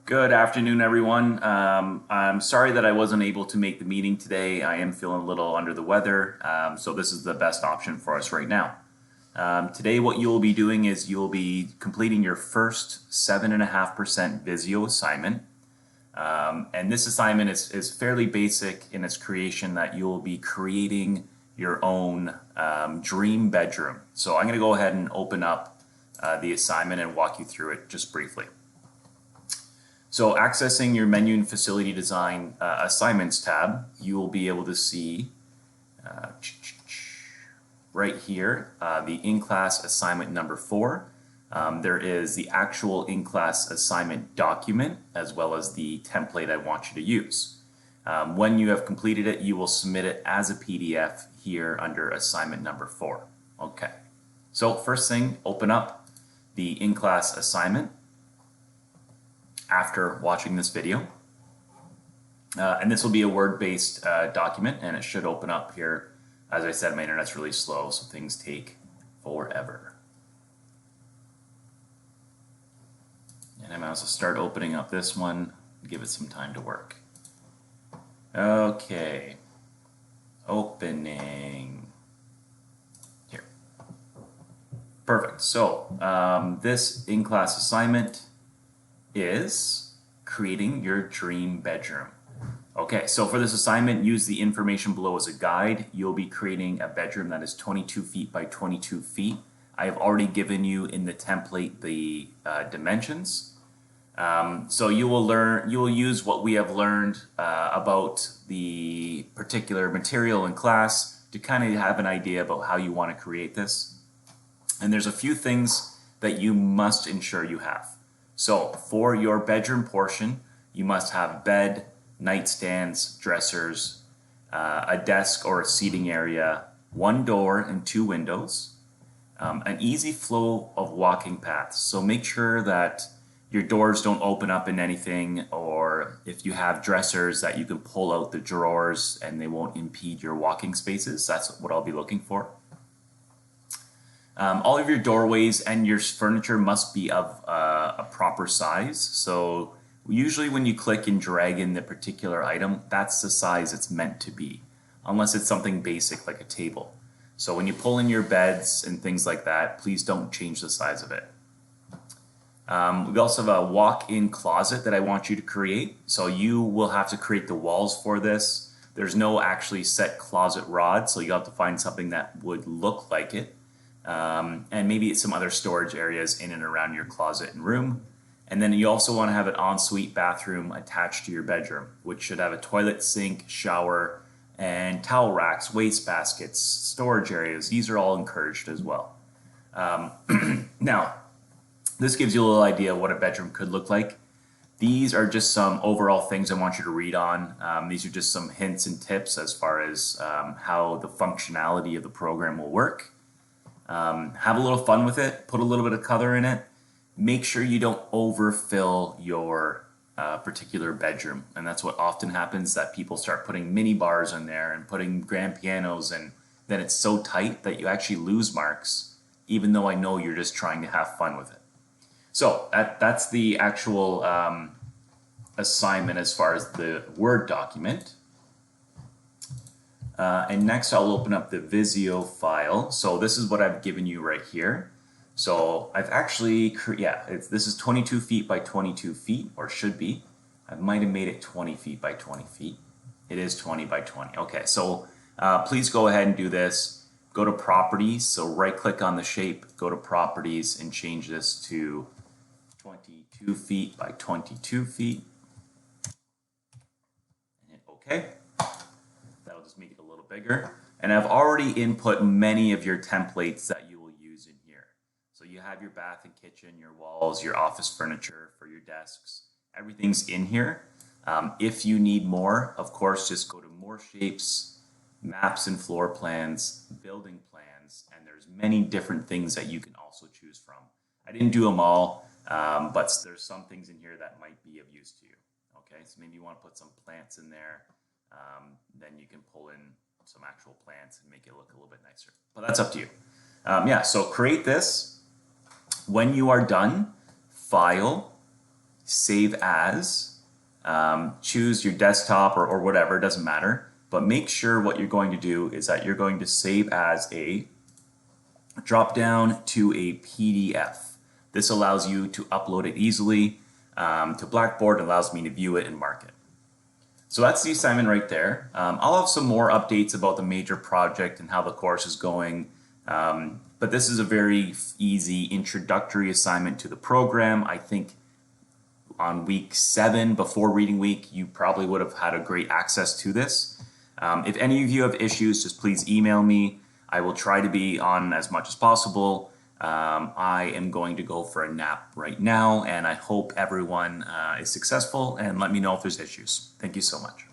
Good afternoon, everyone. I'm sorry that I wasn't able to make the meeting today. I am feeling a little under the weather, so this is the best option for us right now. Today, what you will be doing is you will be completing your first 7.5% Visio assignment. And this assignment is fairly basic in its creation, that you will be creating your own dream bedroom. So I'm going to go ahead and open up the assignment and walk you through it just briefly. So accessing your menu and facility design assignments tab, you will be able to see right here the in-class assignment number 4. There is the actual in-class assignment document as well as the template I want you to use. When you have completed it, you will submit it as a PDF here under assignment number 4. Okay, so first thing, open up the in-class assignment after watching this video. And this will be a Word-based document, and it should open up here. As I said, my internet's really slow, so things take forever. And I might as well start opening up this one, give it some time to work. Okay, opening here. Perfect. So this in-class assignment is creating your dream bedroom. Okay, so for this assignment, use the information below as a guide. You'll be creating a bedroom that is 22 feet by 22 feet. I have already given you in the template the dimensions. So you will use what we have learned about the particular material in class to kind of have an idea about how you want to create this. And there's a few things that you must ensure you have. So for your bedroom portion, you must have bed, nightstands, dressers, a desk or a seating area, one door and 2 windows, an easy flow of walking paths. So make sure that your doors don't open up in anything, or if you have dressers, that you can pull out the drawers and they won't impede your walking spaces. That's what I'll be looking for. All of your doorways and your furniture must be of a proper size. So usually when you click and drag in the particular item, that's the size it's meant to be, unless it's something basic like a table. So when you pull in your beds and things like that, please don't change the size of it. We also have a walk-in closet that I want you to create. So you will have to create the walls for this. There's no actually set closet rod, so you have to find something that would look like it. And maybe some other storage areas in and around your closet and room. And then you also want to have an ensuite bathroom attached to your bedroom, which should have a toilet, sink, shower, and towel racks, waste baskets, storage areas. These are all encouraged as well. Now, this gives you a little idea of what a bedroom could look like. These are just some overall things I want you to read on. These are just some hints and tips as far as how the functionality of the program will work. Have a little fun with it, put a little bit of color in it. Make sure you don't overfill your particular bedroom. And that's what often happens, that people start putting mini bars in there and putting grand pianos, and then it's so tight that you actually lose marks, even though I know you're just trying to have fun with it. So that's the actual assignment as far as the Word document. And next I'll open up the Visio file. So this is what I've given you right here. So I've actually, this is 22 feet by 22 feet, or should be. I might have made it 20 feet by 20 feet. It is 20 by 20. Okay, so please go ahead and do this. Go to Properties, so right click on the shape, go to Properties and change this to 22 feet by 22 feet. And hit OK. That'll just make it a little bigger. And I've already input many of your templates that you will use in here. So you have your bath and kitchen, your walls, your office furniture for your desks. Everything's in here. If you need more, of course, just go to More Shapes, Maps and Floor Plans, Building Plans, and there's many different things that you can also choose from. I didn't do them all, but there's some things in here that might be of use to you. Okay, so maybe you want to put some plants in there. Then you can pull in some actual plants and make it look a little bit nicer. But that's up to you. Yeah, so create this. When you are done, File, save as, choose your desktop or whatever, doesn't matter, but make sure what you're going to do is that you're going to save as a drop down to a PDF. This allows you to upload it easily to Blackboard, allows me to view it and mark it. So that's the assignment right there. I'll have some more updates about the major project and how the course is going. But this is a very easy introductory assignment to the program. I think on week 7, before reading week, you probably would have had a great access to this. If any of you have issues, just please email me. I will try to be on as much as possible. I am going to go for a nap right now, and I hope everyone is successful, and let me know if there's issues. Thank you so much.